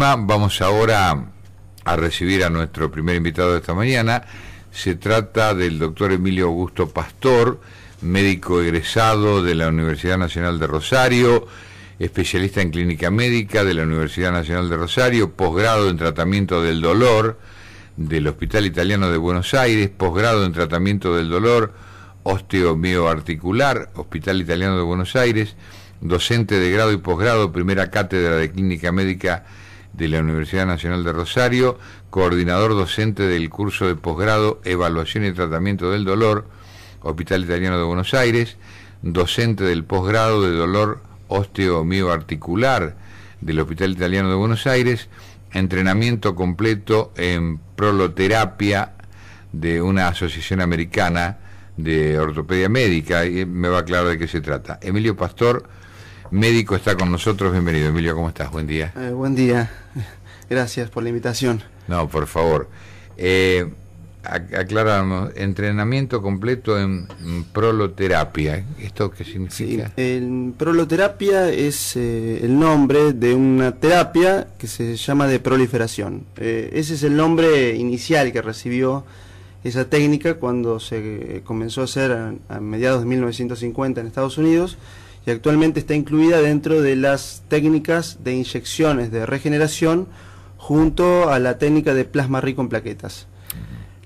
tema. Vamos ahora a recibir a nuestro primer invitado de esta mañana. Se trata del doctor Emilio Augusto Pastor, médico egresado de la Universidad Nacional de Rosario, especialista en clínica médica de la Universidad Nacional de Rosario, posgrado en tratamiento del dolor del Hospital Italiano de Buenos Aires, posgrado en tratamiento del dolor osteomioarticular, Hospital Italiano de Buenos Aires, docente de grado y posgrado, primera cátedra de clínica médica de la Universidad Nacional de Rosario, coordinador docente del curso de posgrado Evaluación y Tratamiento del Dolor, Hospital Italiano de Buenos Aires, docente del posgrado de dolor osteomioarticular del Hospital Italiano de Buenos Aires, entrenamiento completo en proloterapia de una asociación americana de ortopedia médica, y me va claro de qué se trata. Emilio Pastor, médico, está con nosotros. Bienvenido, Emilio, ¿cómo estás? Buen día. Buen día, gracias por la invitación. No, por favor. Aclaramos, entrenamiento completo en proloterapia. ¿Esto qué significa? Sí, proloterapia es el nombre de una terapia que se llama de proliferación. Ese es el nombre inicial que recibió esa técnica cuando se comenzó a hacer a mediados de 1950 en Estados Unidos, y actualmente está incluida dentro de las técnicas de inyecciones de regeneración junto a la técnica de plasma rico en plaquetas.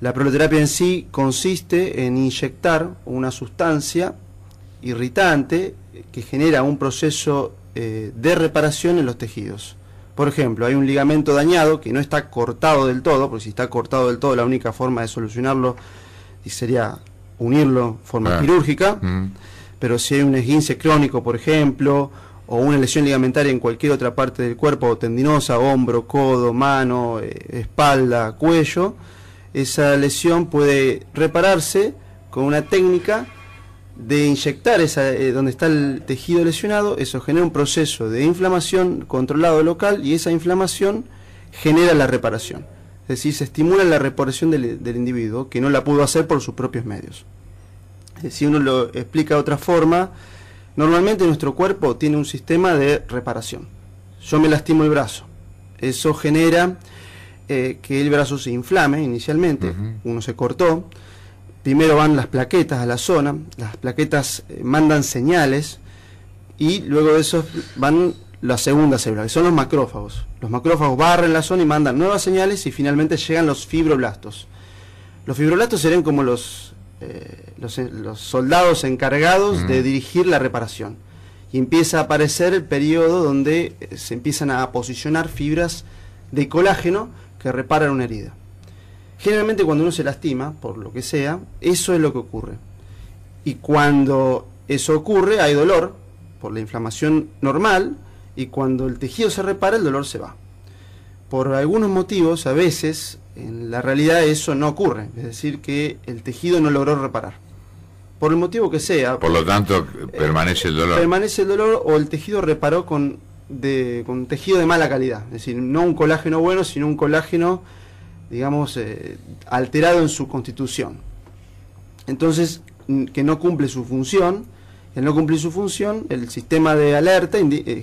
La proloterapia en sí consiste en inyectar una sustancia irritante que genera un proceso de reparación en los tejidos. Por ejemplo, hay un ligamento dañado que no está cortado del todo, porque si está cortado del todo la única forma de solucionarlo sería unirlo de forma quirúrgica, pero si hay un esguince crónico, por ejemplo, o una lesión ligamentaria en cualquier otra parte del cuerpo, tendinosa, hombro, codo, mano, espalda, cuello, esa lesión puede repararse con una técnica de inyectar donde está el tejido lesionado. Eso genera un proceso de inflamación controlado local, y esa inflamación genera la reparación. Es decir, se estimula la reparación del individuo, que no la pudo hacer por sus propios medios. Si uno lo explica de otra forma, normalmente nuestro cuerpo tiene un sistema de reparación. Yo me lastimo el brazo, eso genera que el brazo se inflame inicialmente. Uno se cortó, primero van las plaquetas a la zona, las plaquetas mandan señales, y luego de eso van la segunda célula, que son los macrófagos. Los macrófagos barren la zona y mandan nuevas señales, y finalmente llegan los fibroblastos. Los fibroblastos serían como los soldados encargados de dirigir la reparación, y empieza a aparecer el periodo donde se empiezan a posicionar fibras de colágeno que reparan una herida. Generalmente cuando uno se lastima, por lo que sea, eso es lo que ocurre. Y cuando eso ocurre, hay dolor por la inflamación normal, y cuando el tejido se repara, el dolor se va. Por algunos motivos, a veces, en la realidad eso no ocurre, es decir, que el tejido no logró reparar. Por el motivo que sea. Por lo tanto, permanece el dolor. Permanece el dolor, o el tejido reparó con tejido de mala calidad, es decir, no un colágeno bueno, sino un colágeno, digamos, alterado en su constitución. Entonces, que no cumple su función. Al no cumplir su función, el sistema de alerta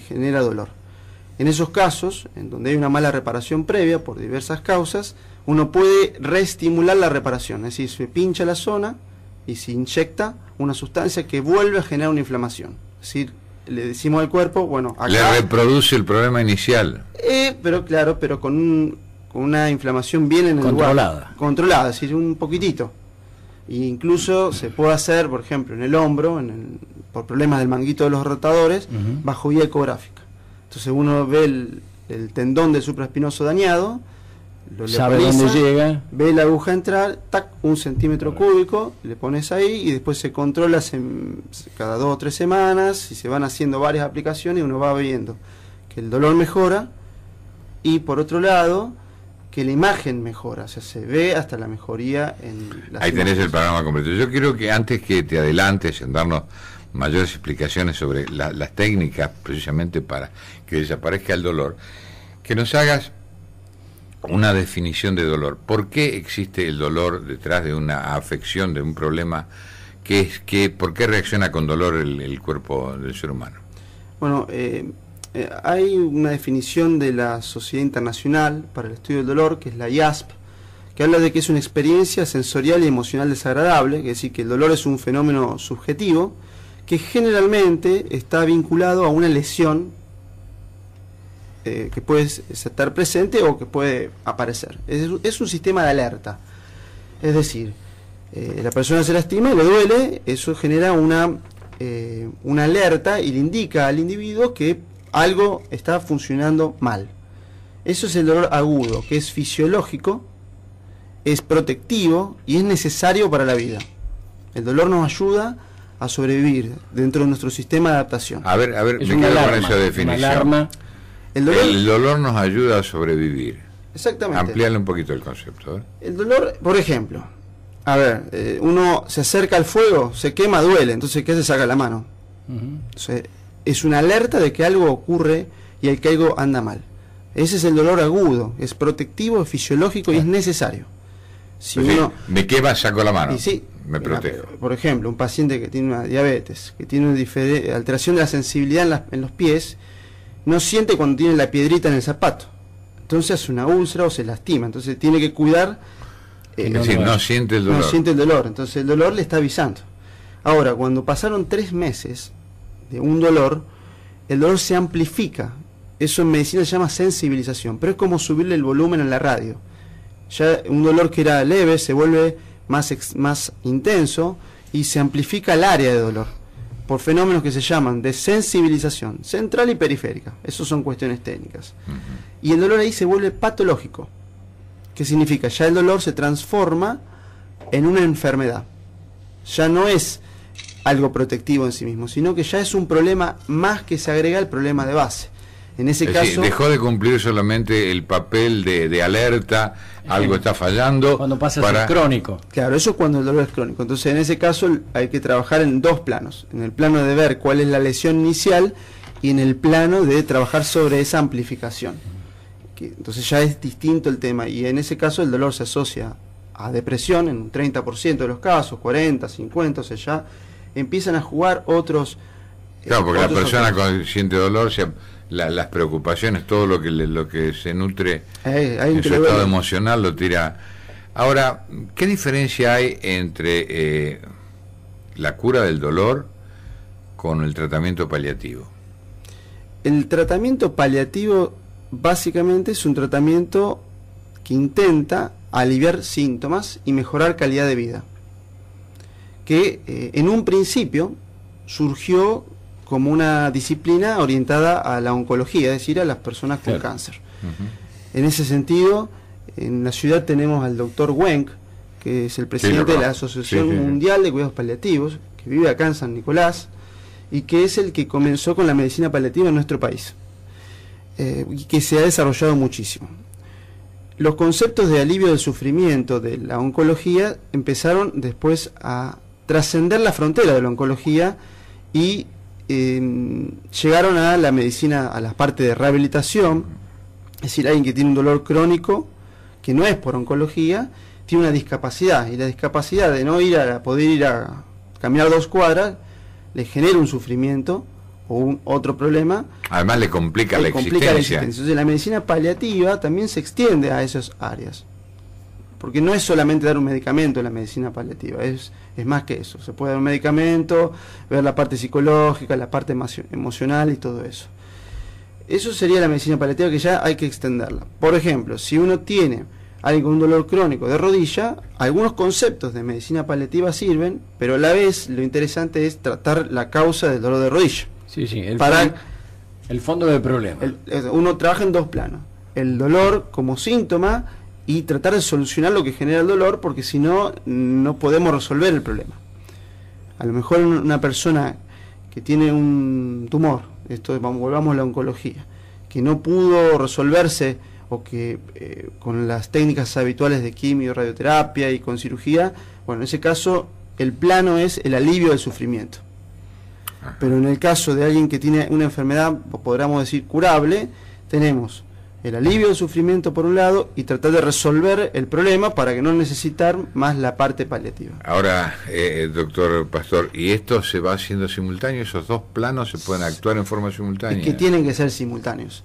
genera dolor. En esos casos, en donde hay una mala reparación previa por diversas causas, uno puede reestimular la reparación, es decir, se pincha la zona y se inyecta una sustancia que vuelve a generar una inflamación. Es decir, le decimos al cuerpo, bueno, acá le reproduce el problema inicial. Pero claro, pero con una inflamación bien en el lugar. Controlada, es decir, un poquitito. E incluso se puede hacer, por ejemplo, en el hombro, por problemas del manguito de los rotadores, bajo guía ecográfica. Entonces uno ve el tendón del supraespinoso dañado, lo sabe dónde llega, ve la aguja entrar, tac, 1 centímetro cúbico, le pones ahí, y después se controla cada 2 o 3 semanas, y se van haciendo varias aplicaciones, y uno va viendo que el dolor mejora, y por otro lado, que la imagen mejora, o sea, se ve hasta la mejoría en las Ahí tenés imágenes. el panorama completo. Yo quiero que antes que te adelantes en darnos mayores explicaciones sobre las técnicas precisamente para que desaparezca el dolor, que nos hagas una definición de dolor. ¿Por qué existe el dolor detrás de una afección, de un problema? ¿Por qué reacciona con dolor el cuerpo del ser humano? Bueno, Hay una definición de la Sociedad Internacional para el Estudio del Dolor, que es la IASP, que habla de que es una experiencia sensorial y emocional desagradable, es decir, que el dolor es un fenómeno subjetivo, que generalmente está vinculado a una lesión que puede estar presente o que puede aparecer. Es un sistema de alerta. Es decir, la persona se lastima y le duele, eso genera una alerta y le indica al individuo que algo está funcionando mal. Eso es el dolor agudo, que es fisiológico, es protectivo y es necesario para la vida. El dolor nos ayuda a sobrevivir dentro de nuestro sistema de adaptación. A ver, Es me una quedo con alarma, esa definición. una alarma. El dolor nos ayuda a sobrevivir. Exactamente. Ampliarle un poquito el concepto. El dolor, por ejemplo, a ver, uno se acerca al fuego, se quema, duele, entonces ¿qué se saca la mano? Entonces, es una alerta de que algo ocurre y el que algo anda mal. Ese es el dolor agudo, es protectivo, es fisiológico y es necesario. Si Pues uno, me quema, saco la mano. y sí, Me protejo. por ejemplo, un paciente que tiene una diabetes, que tiene una alteración de la sensibilidad en los pies, no siente cuando tiene la piedrita en el zapato. Entonces hace una úlcera o se lastima. Entonces tiene que cuidar. Es decir, no siente el dolor. No siente el dolor. Entonces el dolor le está avisando. Ahora, cuando pasaron 3 meses de un dolor, el dolor se amplifica. Eso en medicina se llama sensibilización. Pero es como subirle el volumen en la radio. Ya un dolor que era leve se vuelve más intenso y se amplifica el área de dolor por fenómenos que se llaman de sensibilización central y periférica. Eso son cuestiones técnicas. Y el dolor ahí se vuelve patológico. ¿Qué significa? Ya el dolor se transforma en una enfermedad. Ya no es algo protectivo en sí mismo, sino que ya es un problema más que se agrega al problema de base. En ese caso, decir, dejó de cumplir solamente el papel de alerta, algo está fallando. Cuando pasa a ser crónico. Claro, eso es cuando el dolor es crónico. Entonces, en ese caso hay que trabajar en 2 planos. En el plano de ver cuál es la lesión inicial y en el plano de trabajar sobre esa amplificación. Entonces ya es distinto el tema. Y en ese caso el dolor se asocia a depresión en un 30% de los casos, 40, 50, o sea, ya empiezan a jugar otros... Claro, porque la persona factores. siente dolor, las preocupaciones, todo lo que se nutre Hay en su estado emocional lo tira. Ahora, ¿qué diferencia hay entre la cura del dolor con el tratamiento paliativo? El tratamiento paliativo básicamente es un tratamiento que intenta aliviar síntomas y mejorar calidad de vida, que en un principio surgió como una disciplina orientada a la oncología, es decir, a las personas con cáncer. En ese sentido, en la ciudad tenemos al doctor Wenck, que es el presidente de la Asociación Mundial de Cuidados Paliativos, que vive acá en San Nicolás, y que es el que comenzó con la medicina paliativa en nuestro país, y que se ha desarrollado muchísimo. Los conceptos de alivio del sufrimiento de la oncología empezaron después a trascender la frontera de la oncología y llegaron a la medicina, a la parte de rehabilitación, es decir, alguien que tiene un dolor crónico, que no es por oncología, tiene una discapacidad, y la discapacidad de no poder ir a caminar 2 cuadras, le genera un sufrimiento o otro problema. Además le complica la existencia. Entonces la medicina paliativa también se extiende a esas áreas. Porque no es solamente dar un medicamento en la medicina paliativa, es más que eso. Se puede dar un medicamento, ver la parte psicológica, la parte emocional y todo eso. Eso sería la medicina paliativa, que ya hay que extenderla. Por ejemplo, si uno tiene alguien con un dolor crónico de rodilla, algunos conceptos de medicina paliativa sirven, pero a la vez lo interesante es tratar la causa del dolor de rodilla. Sí, el fondo del problema. Uno trabaja en 2 planos. El dolor como síntoma y tratar de solucionar lo que genera el dolor, porque si no, no podemos resolver el problema. A lo mejor una persona que tiene un tumor, volvamos a la oncología, que no pudo resolverse o que con las técnicas habituales de quimio, radioterapia y con cirugía, bueno, en ese caso el plano es el alivio del sufrimiento. Pero en el caso de alguien que tiene una enfermedad, podríamos decir curable, tenemos el alivio del sufrimiento por un lado y tratar de resolver el problema para que no necesitar más la parte paliativa. Ahora, doctor Pastor, ¿y esto se va haciendo simultáneo? ¿Esos dos planos se pueden actuar en forma simultánea? Es que tienen que ser simultáneos.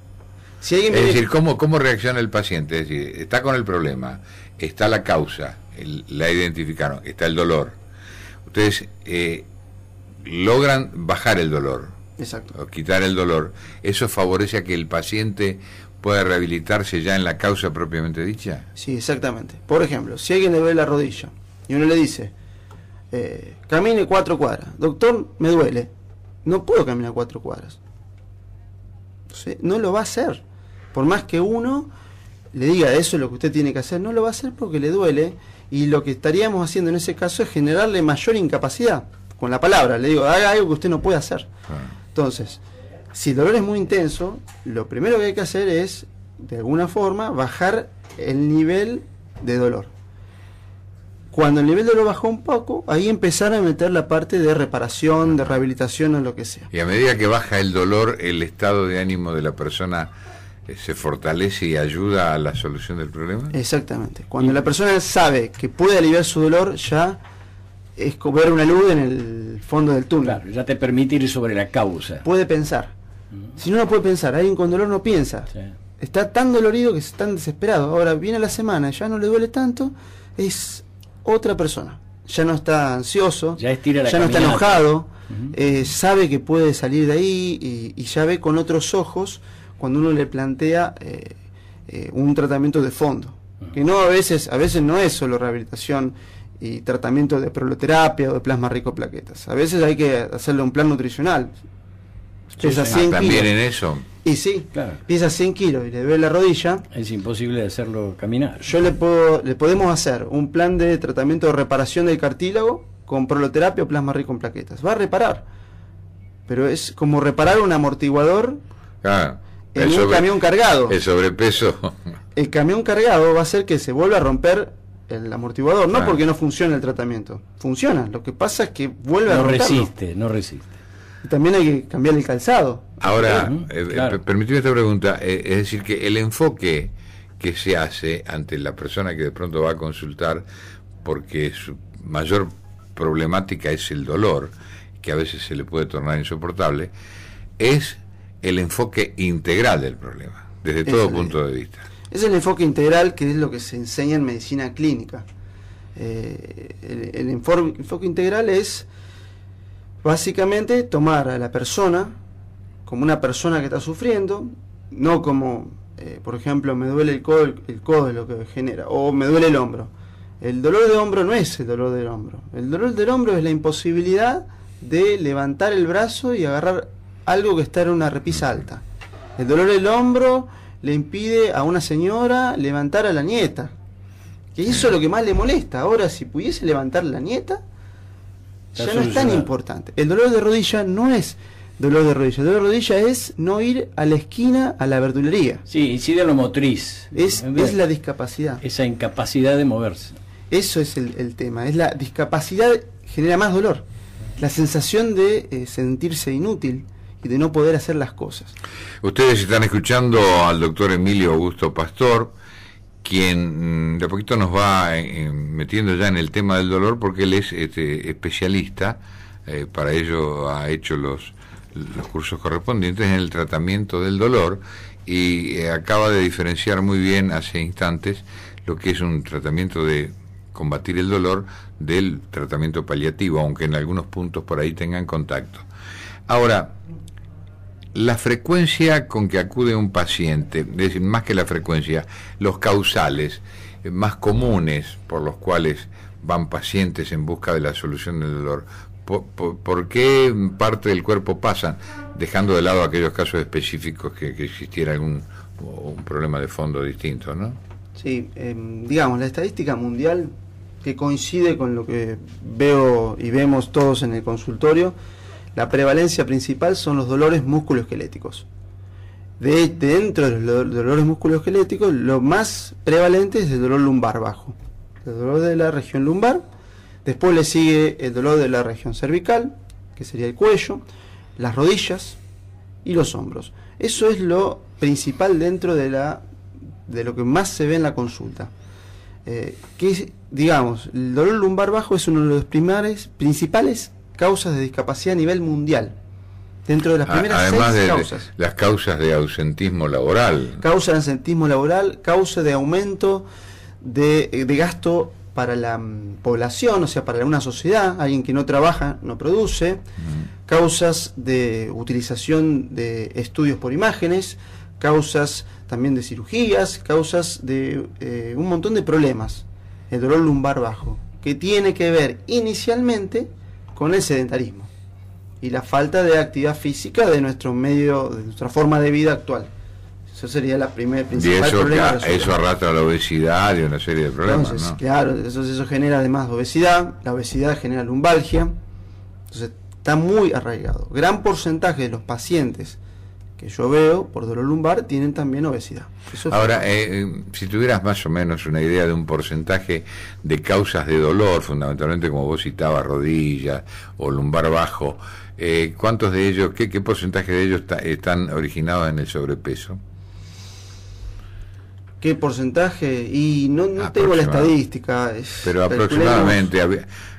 Si alguien es decir, ¿cómo reacciona el paciente? Es decir, está con el problema, está la causa, la identificaron, está el dolor. Ustedes logran bajar el dolor. Exacto. O quitar el dolor. ¿Eso favorece a que el paciente pueda rehabilitarse ya en la causa propiamente dicha? Sí, exactamente. Por ejemplo, si alguien le duele la rodilla y uno le dice, camine 4 cuadras. Doctor, me duele. No puedo caminar 4 cuadras. ¿Sí? No lo va a hacer. Por más que uno le diga eso es lo que usted tiene que hacer, no lo va a hacer porque le duele, y lo que estaríamos haciendo en ese caso es generarle mayor incapacidad. Con la palabra, le digo, haga algo que usted no puede hacer. Entonces, si el dolor es muy intenso, lo primero que hay que hacer es, de alguna forma, bajar el nivel de dolor. Cuando el nivel de dolor bajó un poco, ahí empezar a meter la parte de reparación, de rehabilitación o lo que sea. Y a medida que baja el dolor, el estado de ánimo de la persona se fortalece y ayuda a la solución del problema. Exactamente. Cuando la persona sabe que puede aliviar su dolor, ya es ver una luz en el fondo del túnel. Claro, ya te permite ir sobre la causa. Puede pensar. Si no, no puede pensar. Alguien con dolor no piensa. Sí. Está tan dolorido que está tan desesperado. Ahora viene la semana, ya no le duele tanto, es otra persona. Ya no está ansioso, ya estira la ya no está caminata. enojado, sabe que puede salir de ahí y ya ve con otros ojos cuando uno le plantea un tratamiento de fondo. Que no a veces no es solo rehabilitación y tratamiento de proloterapia o de plasma rico plaquetas. A veces hay que hacerle un plan nutricional. Pesa 100 también kilos. en eso. Y sí, Claro. pesa 100 kilos y le duele la rodilla. Es imposible hacerlo caminar. Le podemos hacer un plan de tratamiento de reparación del cartílago con proloterapia o plasma rico en plaquetas. Va a reparar, pero es como reparar un amortiguador en un camión cargado. El sobrepeso. El camión cargado va a hacer que se vuelva a romper el amortiguador, no porque no funciona el tratamiento. Funciona, lo que pasa es que vuelve a romperlo. No resiste. Y también hay que cambiar el calzado. Ahora, claro. permíteme esta pregunta, es decir, que el enfoque que se hace ante la persona que de pronto va a consultar porque su mayor problemática es el dolor, que a veces se le puede tornar insoportable, es el enfoque integral del problema, desde todo punto de vista. Es el enfoque integral, que es lo que se enseña en medicina clínica. El enfoque integral es básicamente tomar a la persona como una persona que está sufriendo, no como, por ejemplo, me duele el codo es lo que genera, o me duele el hombro. El dolor de hombro no es el dolor del hombro. El dolor del hombro es la imposibilidad de levantar el brazo y agarrar algo que está en una repisa alta. El dolor del hombro le impide a una señora levantar a la nieta. Que eso es lo que más le molesta. Ahora, si pudiese levantar la nieta, ya no es tan importante. El dolor de rodilla no es dolor de rodilla. El dolor de rodilla es no ir a la esquina a la verdulería. Sí, incide en lo motriz. Es la discapacidad. Esa incapacidad de moverse. Eso es el tema. Es la discapacidad, genera más dolor. La sensación de sentirse inútil y de no poder hacer las cosas. Ustedes están escuchando al doctor Emilio Augusto Pastor, quien de a poquito nos va metiendo ya en el tema del dolor, porque él es especialista, para ello ha hecho los cursos correspondientes en el tratamiento del dolor, y acaba de diferenciar muy bien hace instantes lo que es un tratamiento de combatir el dolor del tratamiento paliativo, aunque en algunos puntos por ahí tengan contacto. Ahora, la frecuencia con que acude un paciente, es decir, más que la frecuencia, los causales más comunes por los cuales van pacientes en busca de la solución del dolor, ¿por qué parte del cuerpo pasan, dejando de lado aquellos casos específicos que existiera un problema de fondo distinto, ¿no? Sí, digamos, la estadística mundial, que coincide con lo que veo y vemos todos en el consultorio, la prevalencia principal son los dolores musculoesqueléticos. Dentro de los dolores musculoesqueléticos, lo más prevalente es el dolor lumbar bajo, el dolor de la región lumbar. Después le sigue el dolor de la región cervical, que sería el cuello, las rodillas y los hombros. Eso es lo principal dentro de la de lo que más se ve en la consulta. Que es, digamos, el dolor lumbar bajo es uno de los principales causas de discapacidad a nivel mundial. Dentro de las primeras además 6 de causas. las causas de ausentismo laboral. Causa de ausentismo laboral, causa de aumento de gasto para la población, o sea, para una sociedad. Alguien que no trabaja no produce. Causas de utilización de estudios por imágenes, causas también de cirugías, causas de un montón de problemas. El dolor lumbar bajo, que tiene que ver inicialmente con el sedentarismo y la falta de actividad física de nuestro medio, de nuestra forma de vida actual. Eso sería la principal problema. Y eso arrastra la obesidad y una serie de problemas. Entonces, ¿no? claro, eso genera además obesidad, la obesidad genera lumbalgia, entonces está muy arraigado. Gran porcentaje de los pacientes que yo veo por dolor lumbar tienen también obesidad. Eso Ahora, si tuvieras más o menos una idea de un porcentaje de causas de dolor, fundamentalmente como vos citabas, rodillas o lumbar bajo, ¿cuántos de ellos, qué porcentaje de ellos están originados en el sobrepeso? ¿Qué porcentaje? Y no tengo la estadística. Pero aproximadamente,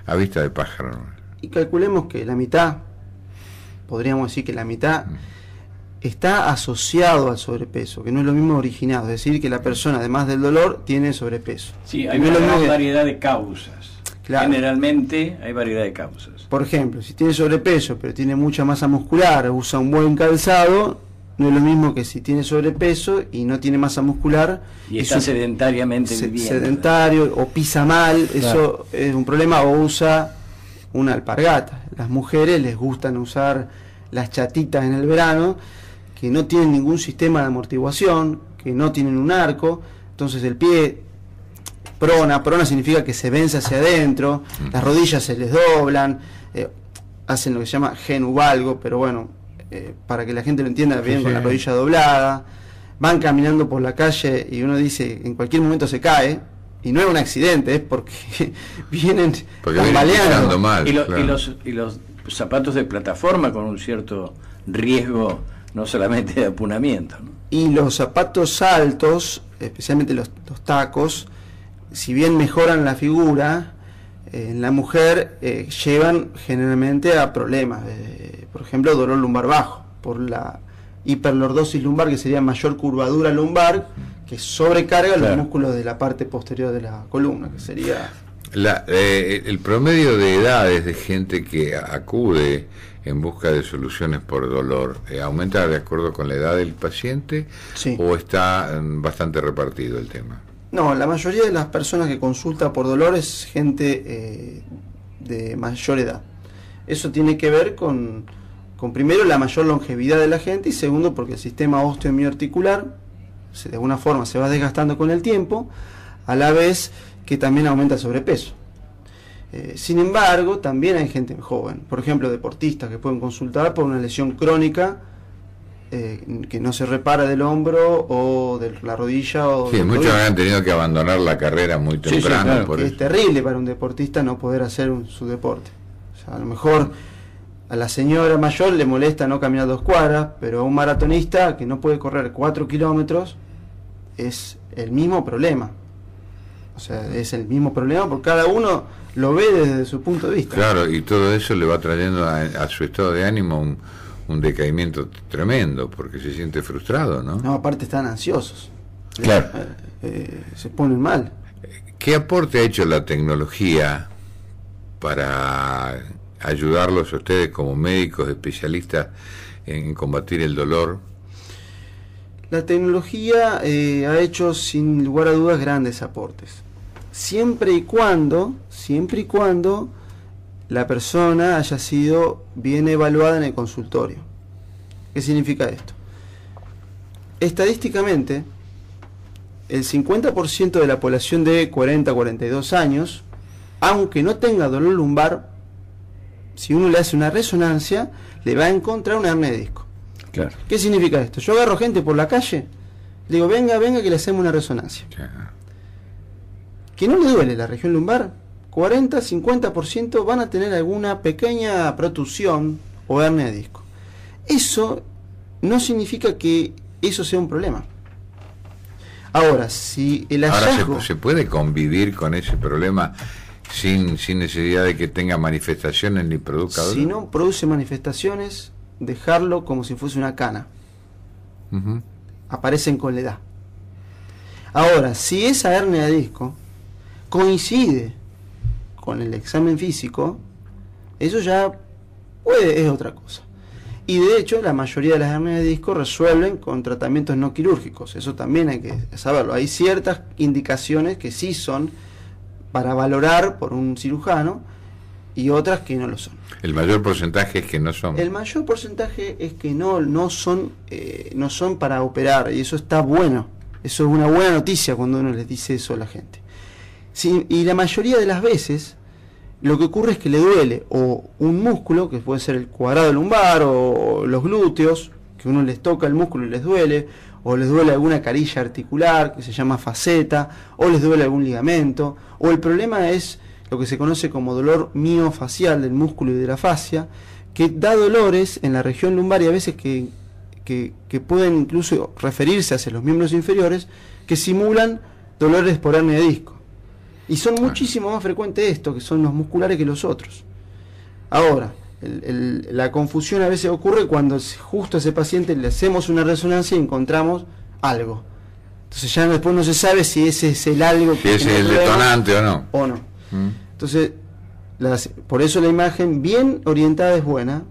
a vista de pájaro. Y calculemos que la mitad, podríamos decir que la mitad está asociado al sobrepeso, que no es lo mismo originado, es decir, que la persona, además del dolor, tiene sobrepeso. Sí, hay una gran variedad de causas. Claro. Generalmente hay variedad de causas. Por ejemplo, si tiene sobrepeso, pero tiene mucha masa muscular, usa un buen calzado, no es lo mismo que si tiene sobrepeso y no tiene masa muscular. Y está sedentariamente viviendo. Sedentario, o pisa mal, claro. Eso es un problema, o usa una alpargata. Las mujeres les gustan usar las chatitas en el verano, que no tienen ningún sistema de amortiguación, que no tienen un arco, entonces el pie prona significa que se vence hacia adentro, las rodillas se les doblan, hacen lo que se llama genuvalgo, pero bueno, para que la gente lo entienda bien, con la rodilla doblada, van caminando por la calle y uno dice, en cualquier momento se cae, y no es un accidente, es porque vienen tambaleando. Mal, y los zapatos de plataforma con un cierto riesgo, no solamente de apunamiento, ¿no? Y los zapatos altos, especialmente los tacos, si bien mejoran la figura, en la mujer llevan generalmente a problemas, por ejemplo, dolor lumbar bajo, por la hiperlordosis lumbar, que sería mayor curvadura lumbar, que sobrecarga los músculos de la parte posterior de la columna, que sería... el promedio de edades de gente que acude en busca de soluciones por dolor, ¿aumenta de acuerdo con la edad del paciente? Sí. ¿O está bastante repartido el tema? No, la mayoría de las personas que consulta por dolor es gente de mayor edad. Eso tiene que ver con primero la mayor longevidad de la gente, y segundo porque el sistema osteomiarticular de alguna forma se va desgastando con el tiempo, a la vez que también aumenta el sobrepeso. Sin embargo, también hay gente joven, por ejemplo deportistas que pueden consultar por una lesión crónica que no se repara del hombro o de la rodilla. Sí, muchos han tenido que abandonar la carrera muy temprano. Claro, por es terrible para un deportista no poder hacer su deporte. O sea, a lo mejor a la señora mayor le molesta no caminar 2 cuadras, pero a un maratonista que no puede correr 4 kilómetros es el mismo problema. O sea, es el mismo problema porque cada uno lo ve desde su punto de vista. Claro, y todo eso le va trayendo a su estado de ánimo un decaimiento tremendo, porque se siente frustrado, ¿no? No, aparte están ansiosos. Claro. Se ponen mal. ¿Qué aporte ha hecho la tecnología para ayudarlos a ustedes como médicos especialistas en combatir el dolor? La tecnología ha hecho sin lugar a dudas grandes aportes. Siempre y cuando la persona haya sido bien evaluada en el consultorio. ¿Qué significa esto? Estadísticamente, el 50% de la población de 40 a 42 años, aunque no tenga dolor lumbar, si uno le hace una resonancia, le va a encontrar una hernia de disco. Claro. ¿Qué significa esto? Yo agarro gente por la calle, le digo, venga que le hacemos una resonancia. Que no le duele la región lumbar, 40, 50% van a tener alguna pequeña protusión o hernia de disco. Eso no significa que eso sea un problema. Ahora, si el hallazgo... Ahora, ¿se puede convivir con ese problema sin necesidad de que tenga manifestaciones ni produzca dolor? Si no produce manifestaciones, dejarlo como si fuese una cana. Uh-huh. Aparecen con la edad. Ahora, si esa hernia de disco coincide con el examen físico, eso ya es otra cosa. Y de hecho, la mayoría de las hernias de disco resuelven con tratamientos no quirúrgicos. Eso también hay que saberlo. Hay ciertas indicaciones que sí son para valorar por un cirujano y otras que no lo son. El mayor porcentaje es que no son. El mayor porcentaje es que no son para operar, y eso está bueno. Eso es una buena noticia cuando uno les dice eso a la gente. Sí, y la mayoría de las veces lo que ocurre es que le duele o un músculo, que puede ser el cuadrado lumbar o los glúteos, que uno les toca el músculo y les duele, o les duele alguna carilla articular que se llama faceta, o les duele algún ligamento, o el problema es lo que se conoce como dolor miofacial del músculo y de la fascia, que da dolores en la región lumbar y a veces que pueden incluso referirse hacia los miembros inferiores, que simulan dolores por hernia de disco. Y son muchísimo más frecuentes estos, que son los musculares, que los otros. Ahora, la confusión a veces ocurre cuando justo a ese paciente le hacemos una resonancia y encontramos algo. Entonces ya después no se sabe si ese es el algo, si ese es el detonante o no. O no. Entonces, por eso la imagen bien orientada es buena,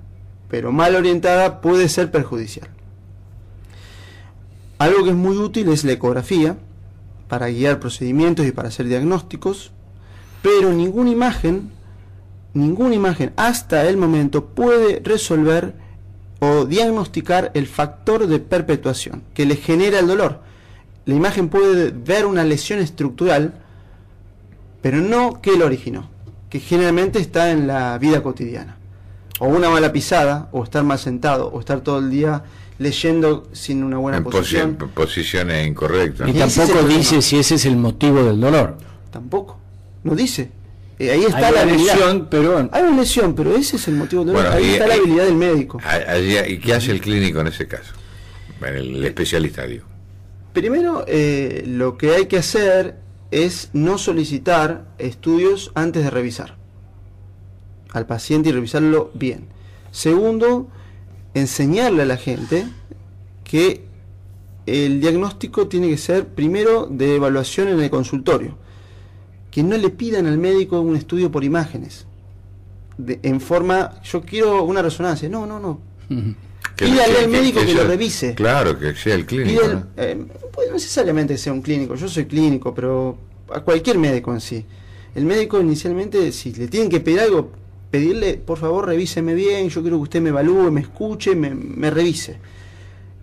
pero mal orientada puede ser perjudicial. Algo que es muy útil es la ecografía, para guiar procedimientos y para hacer diagnósticos, pero ninguna imagen hasta el momento puede resolver o diagnosticar el factor de perpetuación que le genera el dolor. La imagen puede ver una lesión estructural, pero no que lo originó, que generalmente está en la vida cotidiana. O una mala pisada, o estar mal sentado, o estar todo el día leyendo sin una buena posición. Posiciones incorrectas. Y tampoco dice si ese es el motivo del dolor. Tampoco. No dice. Ahí está hay la lesión, habilidad. pero... Hay una lesión, pero ese es el motivo del dolor. Bueno, ahí está la habilidad del médico. ¿Y qué hace el clínico en ese caso? Bueno, el especialista, digo. Primero, lo que hay que hacer es no solicitar estudios antes de revisar al paciente y revisarlo bien. Segundo, enseñarle a la gente que el diagnóstico tiene que ser primero de evaluación en el consultorio, que no le pidan al médico un estudio por imágenes en forma, yo quiero una resonancia, no pídale al médico que lo revise. Claro, que sea el clínico, ¿no? Pues no necesariamente que sea un clínico, yo soy clínico, pero a cualquier médico en sí. El médico inicialmente, si le tienen que pedir algo, pedirle, por favor, revíseme bien, yo quiero que usted me evalúe, me escuche, me revise.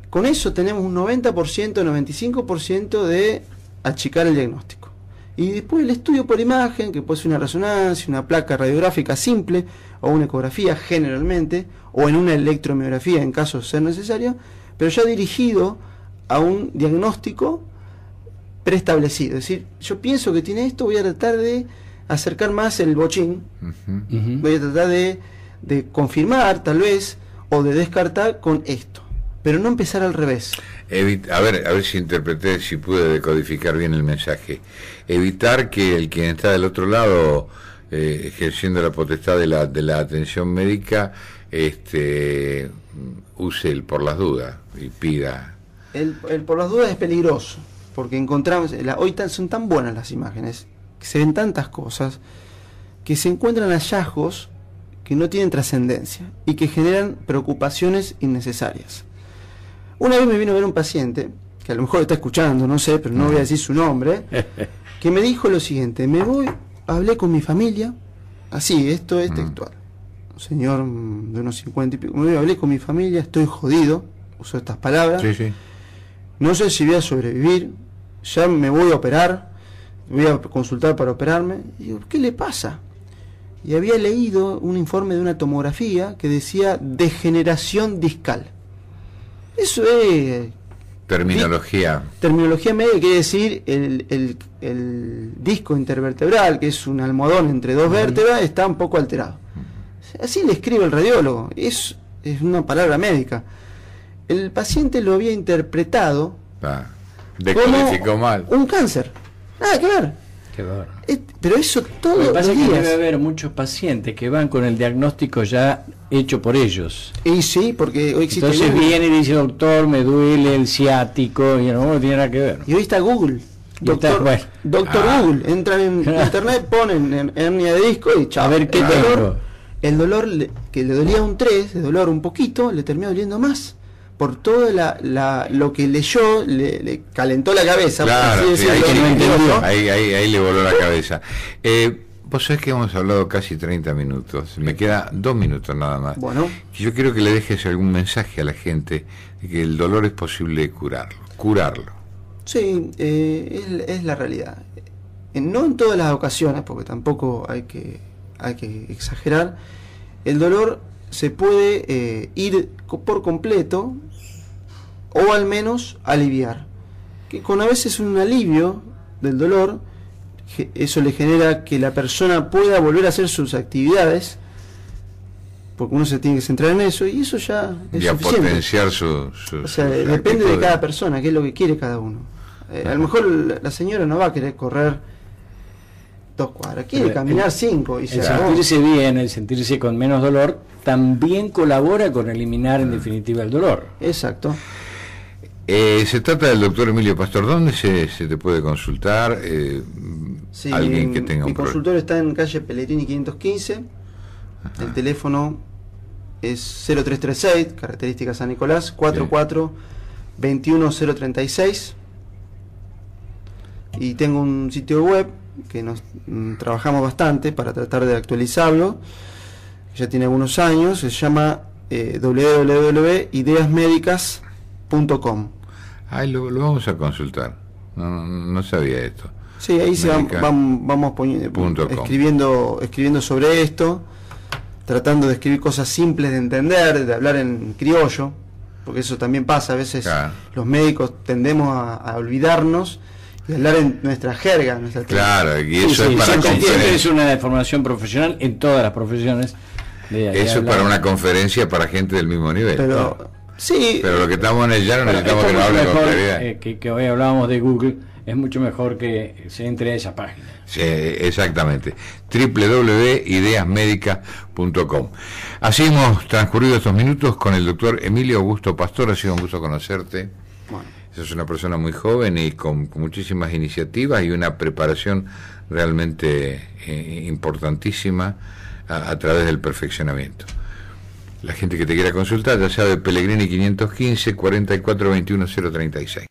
Con eso tenemos un 90%, 95% de achicar el diagnóstico. Y después el estudio por imagen, que puede ser una resonancia, una placa radiográfica simple, o una ecografía generalmente, o en una electromiografía en caso de ser necesario, pero ya dirigido a un diagnóstico preestablecido. Es decir, yo pienso que tiene esto, voy a tratar de acercar más el bochín, voy a tratar de confirmar tal vez, o de descartar con esto, pero no empezar al revés. A ver si interpreté, si pude decodificar bien el mensaje. Evitar que quien está del otro lado ejerciendo la potestad de la atención médica use el por las dudas y pida. El por las dudas es peligroso, porque encontramos, hoy son tan buenas las imágenes, que se ven tantas cosas, que se encuentran hallazgos que no tienen trascendencia y que generan preocupaciones innecesarias. Una vez me vino a ver un paciente, que a lo mejor está escuchando, no sé, pero no voy a decir su nombre, que me dijo lo siguiente: hablé con mi familia, así, esto es textual, un señor de unos 50 y pico, hablé con mi familia, estoy jodido, usó estas palabras, sí. No sé si voy a sobrevivir, ya me voy a operar, voy a consultar para operarme. Y digo, ¿qué le pasa? Y había leído un informe de una tomografía que decía degeneración discal. Eso es terminología médica, quiere decir el disco intervertebral, que es un almohadón entre dos vértebras, está un poco alterado. Así le escribe el radiólogo, es una palabra médica. El paciente lo había interpretado Descodificó mal. Un cáncer. Nada que ver. Qué bárbaro. Pero eso todo Lo que pasa los es que días. debe haber muchos pacientes que van con el diagnóstico ya hecho por ellos. Y sí, porque hoy existe Entonces Google. viene y dice, doctor, me duele el ciático, y no tiene nada que ver. Y hoy está Google. Y está, bueno. Doctor Google. Entran en internet, ponen hernia de disco y chao. A ver qué el tengo. dolor, que le dolía un 3, de dolor un poquito, le terminó doliendo más. Por todo lo que leyó, le calentó la cabeza. Claro, por así sí, decirlo. no entendió. ahí le voló la cabeza. Vos sabés que hemos hablado casi 30 minutos. Me queda 2 minutos nada más. Bueno. Yo quiero que le dejes algún mensaje a la gente de que el dolor es posible curarlo. Sí, es la realidad. No en todas las ocasiones, porque tampoco hay que exagerar. El dolor se puede ir por completo o al menos aliviar. Que con a veces un alivio del dolor, eso le genera que la persona pueda volver a hacer sus actividades, porque uno se tiene que centrar en eso, y eso ya es Y a suficiente. potenciar O sea, depende de cada persona, qué es lo que quiere cada uno. A lo mejor la señora no va a querer correr 2 cuadras, quiere caminar 5 y se El acabó. sentirse bien, el sentirse con menos dolor, también colabora con eliminar en definitiva el dolor. Exacto. Se trata del doctor Emilio Pastor. ¿Dónde se te puede consultar? Sí, Alguien que tenga mi un consultorio está en calle Pellegrini 515. El teléfono es 0336, característica San Nicolás, 44 21036. Y tengo un sitio web que nos trabajamos bastante para tratar de actualizarlo. Ya tiene algunos años, se llama www.ideasmedicas.com. Ahí lo vamos a consultar. No sabía esto. Sí, ahí vamos poniendo, escribiendo sobre esto, tratando de escribir cosas simples de entender, de hablar en criollo, porque eso también pasa, a veces claro. Los médicos tendemos a olvidarnos y hablar en nuestra jerga. Claro, y eso Sí, es para conferencia. Es una deformación profesional en todas las profesiones. Eso es para una conferencia para gente del mismo nivel. Pero, sí, pero lo que estamos en el llano necesitamos que nos hable con claridad. Que hoy hablábamos de Google, es mucho mejor que se entre a esa página. Sí, exactamente. www.ideasmedicas.com. Así hemos transcurrido estos minutos con el doctor Emilio Augusto Pastor. Ha sido un gusto conocerte. bueno, Es una persona muy joven y con muchísimas iniciativas y una preparación realmente importantísima a través del perfeccionamiento. La gente que te quiera consultar, ya sabe, Pellegrini 515 44 21 036.